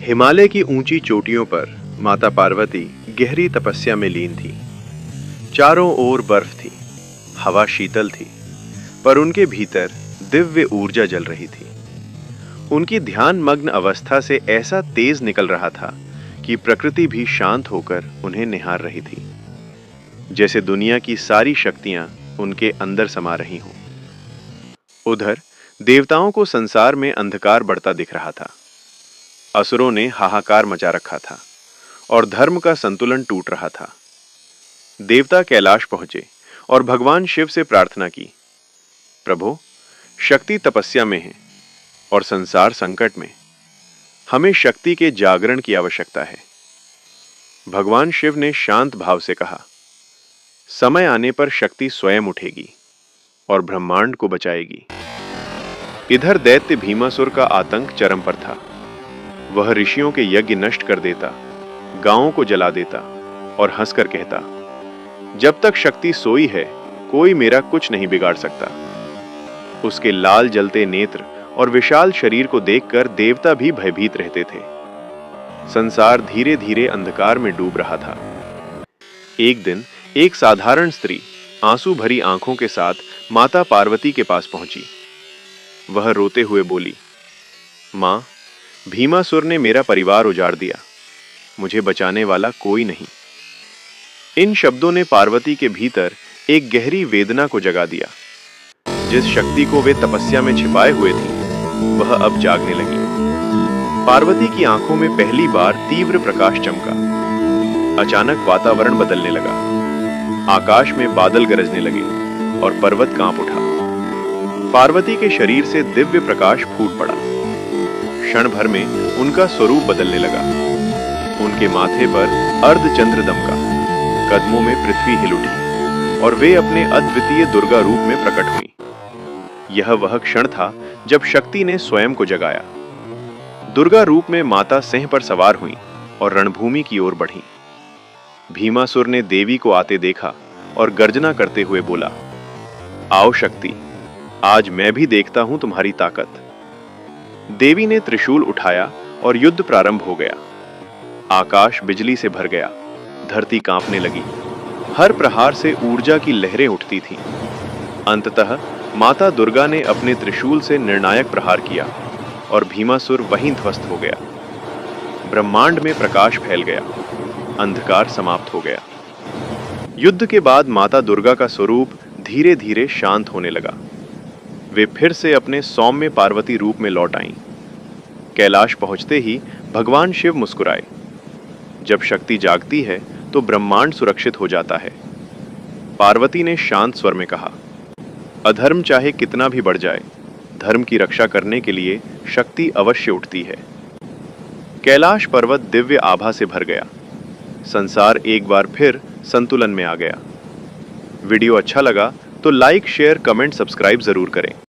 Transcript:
हिमालय की ऊंची चोटियों पर माता पार्वती गहरी तपस्या में लीन थी। चारों ओर बर्फ थी, हवा शीतल थी, पर उनके भीतर दिव्य ऊर्जा जल रही थी। उनकी ध्यान मग्न अवस्था से ऐसा तेज निकल रहा था कि प्रकृति भी शांत होकर उन्हें निहार रही थी, जैसे दुनिया की सारी शक्तियां उनके अंदर समा रही हों। उधर देवताओं को संसार में अंधकार बढ़ता दिख रहा था। असुरों ने हाहाकार मचा रखा था और धर्म का संतुलन टूट रहा था। देवता कैलाश पहुंचे और भगवान शिव से प्रार्थना की, प्रभु, शक्ति तपस्या में है और संसार संकट में। हमें शक्ति के जागरण की आवश्यकता है। भगवान शिव ने शांत भाव से कहा, समय आने पर शक्ति स्वयं उठेगी और ब्रह्मांड को बचाएगी। इधर दैत्य भीमासुर का आतंक चरम पर था। वह ऋषियों के यज्ञ नष्ट कर देता, गांवों को जला देता और हंसकर कहता, जब तक शक्ति सोई है कोई मेरा कुछ नहीं बिगाड़ सकता। उसके लाल जलते नेत्र और विशाल शरीर को देखकर देवता भी भयभीत रहते थे। संसार धीरे धीरे अंधकार में डूब रहा था। एक दिन एक साधारण स्त्री आंसू भरी आंखों के साथ माता पार्वती के पास पहुंची। वह रोते हुए बोली, मां, भीमासुर ने मेरा परिवार उजाड़ दिया, मुझे बचाने वाला कोई नहीं। इन शब्दों ने पार्वती के भीतर एक गहरी वेदना को जगा दिया। जिस शक्ति को वे तपस्या में छिपाए हुए थी, वह अब जागने लगी। पार्वती की आंखों में पहली बार तीव्र प्रकाश चमका। अचानक वातावरण बदलने लगा। आकाश में बादल गरजने लगे और पर्वत कांप उठा। पार्वती के शरीर से दिव्य प्रकाश फूट पड़ा। क्षण भर में उनका स्वरूप बदलने लगा। उनके माथे पर अर्धचंद्र दमका, कदमों में पृथ्वी हिल उठी और वे अपने अद्वितीय दुर्गा रूप में प्रकट हुई। यह वह क्षण था जब शक्ति ने स्वयं को जगाया। दुर्गा रूप में माता सिंह पर सवार हुई और रणभूमि की ओर बढ़ी। भीमासुर ने देवी को आते देखा और गर्जना करते हुए बोला, आओ शक्ति, आज मैं भी देखता हूं तुम्हारी ताकत। देवी ने त्रिशूल उठाया और युद्ध प्रारंभ हो गया। आकाश बिजली से भर गया, धरती कांपने लगी। हर प्रहार से ऊर्जा की लहरें उठती थीं। अंततः माता दुर्गा ने अपने त्रिशूल से निर्णायक प्रहार किया और भीमासुर वहीं ध्वस्त हो गया। ब्रह्मांड में प्रकाश फैल गया, अंधकार समाप्त हो गया। युद्ध के बाद माता दुर्गा का स्वरूप धीरे धीरे शांत होने लगा। वे फिर से अपने सौम्य पार्वती रूप में लौट आईं। कैलाश पहुंचते ही भगवान शिव मुस्कुराए। जब शक्ति जागती है तो ब्रह्मांड सुरक्षित हो जाता है। पार्वती ने शांत स्वर में कहा, अधर्म चाहे कितना भी बढ़ जाए, धर्म की रक्षा करने के लिए शक्ति अवश्य उठती है। कैलाश पर्वत दिव्य आभा से भर गया। संसार एक बार फिर संतुलन में आ गया। वीडियो अच्छा लगा तो लाइक, शेयर, कमेंट, सब्सक्राइब जरूर करें।